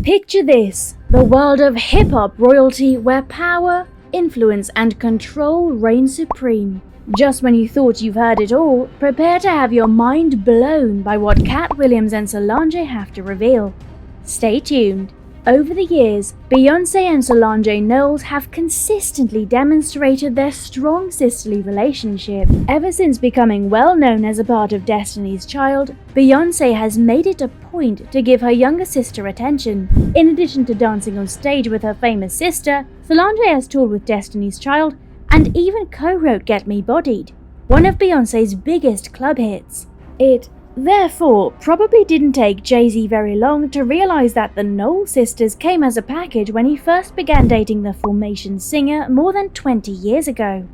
Picture this, the world of hip-hop royalty where power, influence and control reign supreme. Just when you thought you've heard it all, prepare to have your mind blown by what Katt Williams and Solange have to reveal. Stay tuned. Over the years, Beyonce and Solange Knowles have consistently demonstrated their strong sisterly relationship. Ever since becoming well known as a part of Destiny's Child, Beyonce has made it a point to give her younger sister attention. In addition to dancing on stage with her famous sister, Solange has toured with Destiny's Child and even co-wrote Get Me Bodied, one of Beyonce's biggest club hits. It therefore probably didn't take Jay-Z very long to realize that the Knowles sisters came as a package when he first began dating the Formation singer more than 20 years ago.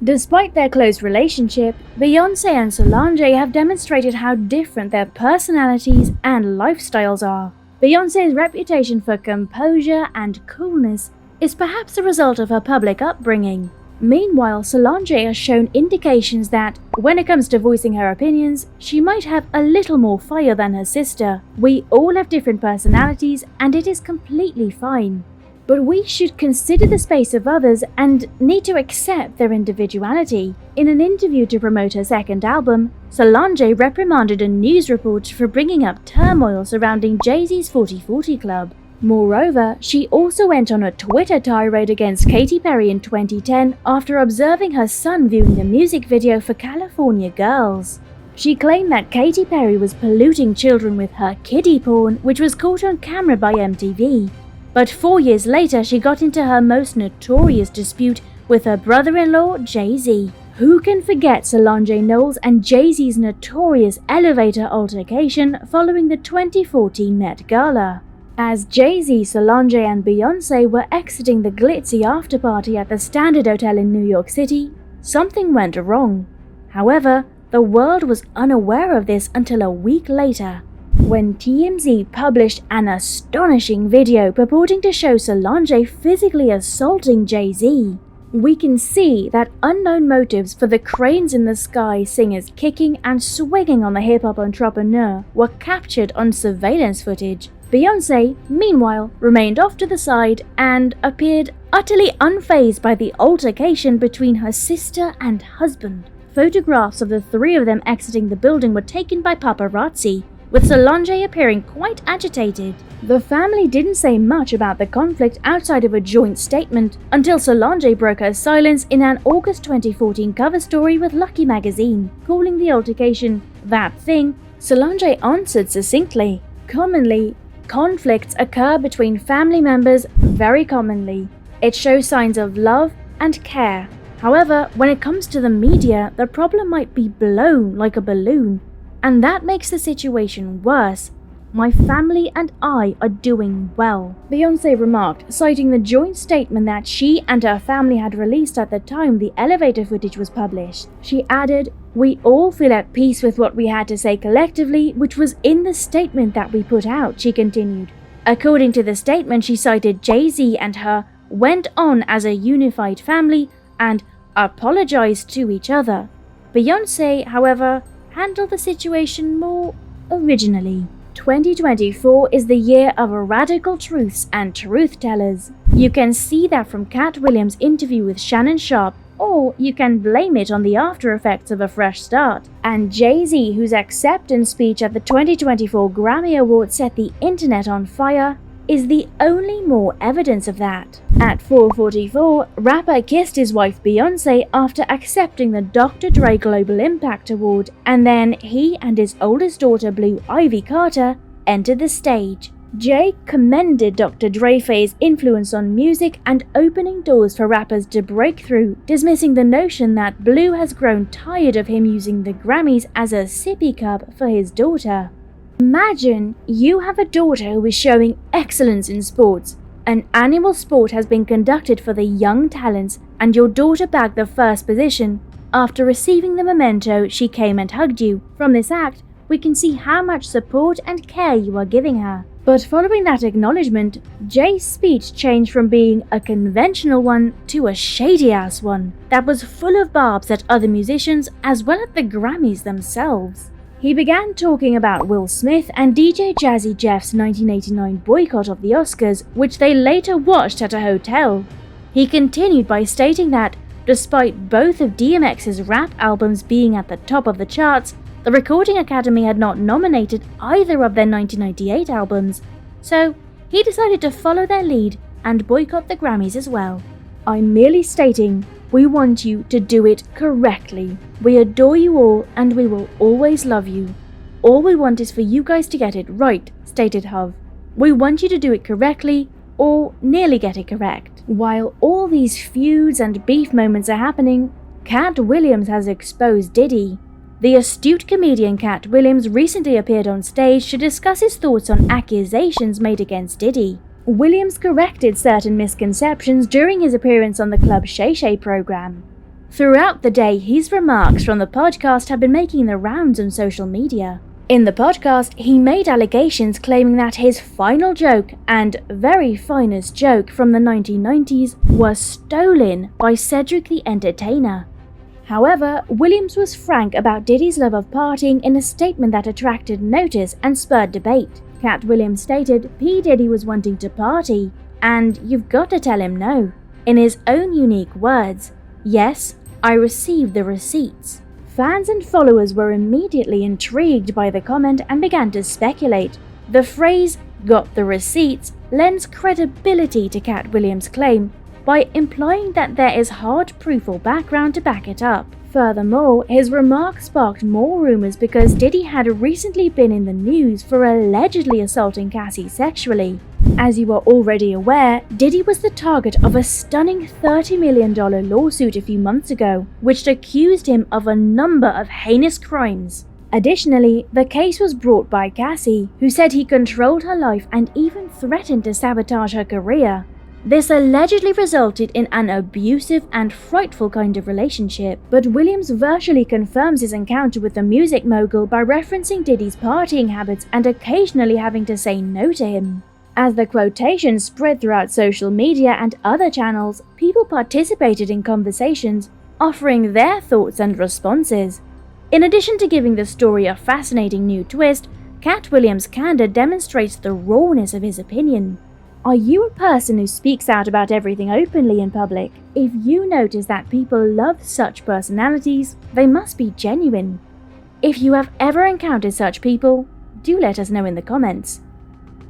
Despite their close relationship, Beyonce and Solange have demonstrated how different their personalities and lifestyles are. Beyonce's reputation for composure and coolness is perhaps a result of her public upbringing. Meanwhile, Solange has shown indications that, when it comes to voicing her opinions, she might have a little more fire than her sister. We all have different personalities and it is completely fine. But we should consider the space of others and need to accept their individuality. In an interview to promote her second album, Solange reprimanded a news reporter for bringing up turmoil surrounding Jay-Z's 40/40 Club. Moreover, she also went on a Twitter tirade against Katy Perry in 2010 after observing her son viewing the music video for California Girls. She claimed that Katy Perry was polluting children with her kiddie porn, which was caught on camera by MTV. But 4 years later, she got into her most notorious dispute with her brother-in-law, Jay-Z. Who can forget Solange Knowles and Jay-Z's notorious elevator altercation following the 2014 Met Gala? As Jay-Z, Solange and Beyonce were exiting the glitzy after-party at the Standard Hotel in New York City, something went wrong. However, the world was unaware of this until a week later, when TMZ published an astonishing video purporting to show Solange physically assaulting Jay-Z. We can see that unknown motives for the Cranes in the Sky singers kicking and swinging on the hip-hop entrepreneur were captured on surveillance footage. Beyonce, meanwhile, remained off to the side and appeared utterly unfazed by the altercation between her sister and husband. Photographs of the three of them exiting the building were taken by paparazzi, with Solange appearing quite agitated. The family didn't say much about the conflict outside of a joint statement until Solange broke her silence in an August 2014 cover story with Lucky magazine, calling the altercation "that thing." Solange answered succinctly, "Commonly, conflicts occur between family members very commonly. It shows signs of love and care. However, when it comes to the media, the problem might be blown like a balloon, and that makes the situation worse. My family and I are doing well," Beyonce remarked, citing the joint statement that she and her family had released at the time the elevator footage was published. She added, "We all feel at peace with what we had to say collectively, which was in the statement that we put out," she continued. According to the statement, she cited Jay-Z and her went on as a unified family and apologized to each other. Beyonce, however, handled the situation more originally. 2024 is the year of radical truths and truth tellers. You can see that from Katt Williams' interview with Shannon Sharpe, or you can blame it on the after effects of a fresh start. And Jay-Z, whose acceptance speech at the 2024 Grammy Awards set the internet on fire, is the only more evidence of that. At 4:44, rapper kissed his wife Beyonce after accepting the Dr. Dre Global Impact Award, and then he and his oldest daughter Blue Ivy Carter entered the stage. Jay commended Dr. Dre for his influence on music and opening doors for rappers to break through, dismissing the notion that Blue has grown tired of him using the Grammys as a sippy cup for his daughter. Imagine you have a daughter who is showing excellence in sports. An annual sport has been conducted for the young talents, and your daughter bagged the first position. After receiving the memento, she came and hugged you. From this act, we can see how much support and care you are giving her. But following that acknowledgement, Jay's speech changed from being a conventional one to a shady-ass one that was full of barbs at other musicians as well as the Grammys themselves. He began talking about Will Smith and DJ Jazzy Jeff's 1989 boycott of the Oscars, which they later watched at a hotel. He continued by stating that, despite both of DMX's rap albums being at the top of the charts, the Recording Academy had not nominated either of their 1998 albums, so he decided to follow their lead and boycott the Grammys as well. "I'm merely stating, we want you to do it correctly. We adore you all and we will always love you. All we want is for you guys to get it right," stated Hov. "We want you to do it correctly, or nearly get it correct." While all these feuds and beef moments are happening, Katt Williams has exposed Diddy. The astute comedian Katt Williams recently appeared on stage to discuss his thoughts on accusations made against Diddy. Williams corrected certain misconceptions during his appearance on the Club Shay Shay program. Throughout the day, his remarks from the podcast have been making the rounds on social media. In the podcast, he made allegations claiming that his final joke, and very finest joke from the 1990s, was stolen by Cedric the Entertainer. However, Williams was frank about Diddy's love of partying in a statement that attracted notice and spurred debate. Katt Williams stated P. Diddy was wanting to party, and you've got to tell him no. In his own unique words, "Yes, I received the receipts." Fans and followers were immediately intrigued by the comment and began to speculate. The phrase, "got the receipts," lends credibility to Katt Williams' claim by implying that there is hard proof or background to back it up. Furthermore, his remarks sparked more rumors because Diddy had recently been in the news for allegedly assaulting Cassie sexually. As you are already aware, Diddy was the target of a stunning $30 million lawsuit a few months ago, which accused him of a number of heinous crimes. Additionally, the case was brought by Cassie, who said he controlled her life and even threatened to sabotage her career. This allegedly resulted in an abusive and frightful kind of relationship, but Williams virtually confirms his encounter with the music mogul by referencing Diddy's partying habits and occasionally having to say no to him. As the quotation spread throughout social media and other channels, people participated in conversations, offering their thoughts and responses. In addition to giving the story a fascinating new twist, Katt Williams' candor demonstrates the rawness of his opinion. Are you a person who speaks out about everything openly in public? If you notice that people love such personalities, they must be genuine. If you have ever encountered such people, do let us know in the comments.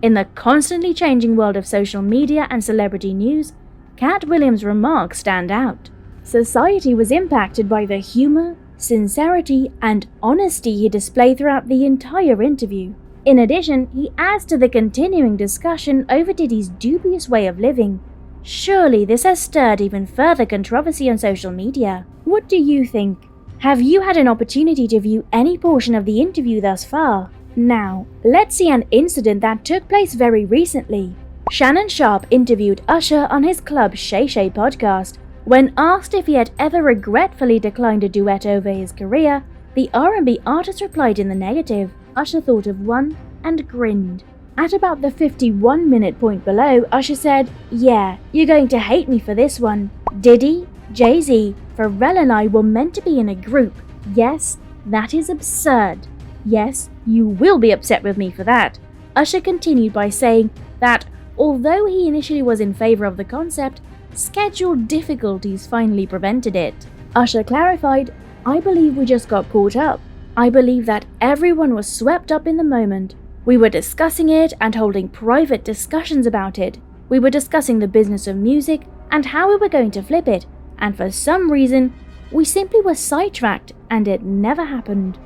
In the constantly changing world of social media and celebrity news, Katt Williams' remarks stand out. Society was impacted by the humor, sincerity, and honesty he displayed throughout the entire interview. In addition, he adds to the continuing discussion over Diddy's dubious way of living. Surely this has stirred even further controversy on social media. What do you think? Have you had an opportunity to view any portion of the interview thus far? Now, let's see an incident that took place very recently. Shannon Sharpe interviewed Usher on his Club Shay Shay podcast. When asked if he had ever regretfully declined a duet over his career, the R&B artist replied in the negative. Usher thought of one and grinned. At about the 51-minute point below, Usher said, "Yeah, you're going to hate me for this one. Diddy, Jay-Z, Pharrell and I were meant to be in a group. Yes, that is absurd. Yes, you will be upset with me for that." Usher continued by saying that although he initially was in favor of the concept, scheduled difficulties finally prevented it. Usher clarified, "I believe we just got caught up. I believe that everyone was swept up in the moment. We were discussing it and holding private discussions about it. We were discussing the business of music and how we were going to flip it, and for some reason, we simply were sidetracked and it never happened."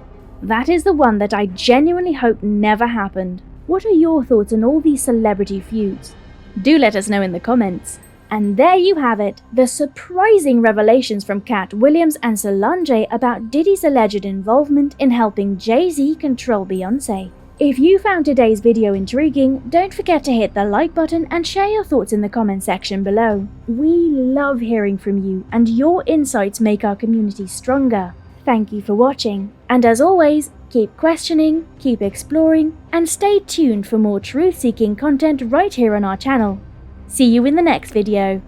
That is the one that I genuinely hope never happened. What are your thoughts on all these celebrity feuds? Do let us know in the comments. And there you have it, the surprising revelations from Katt Williams and Solange about Diddy's alleged involvement in helping Jay-Z control Beyonce. If you found today's video intriguing, don't forget to hit the like button and share your thoughts in the comment section below. We love hearing from you, and your insights make our community stronger. Thank you for watching, and as always, keep questioning, keep exploring, and stay tuned for more truth-seeking content right here on our channel. See you in the next video.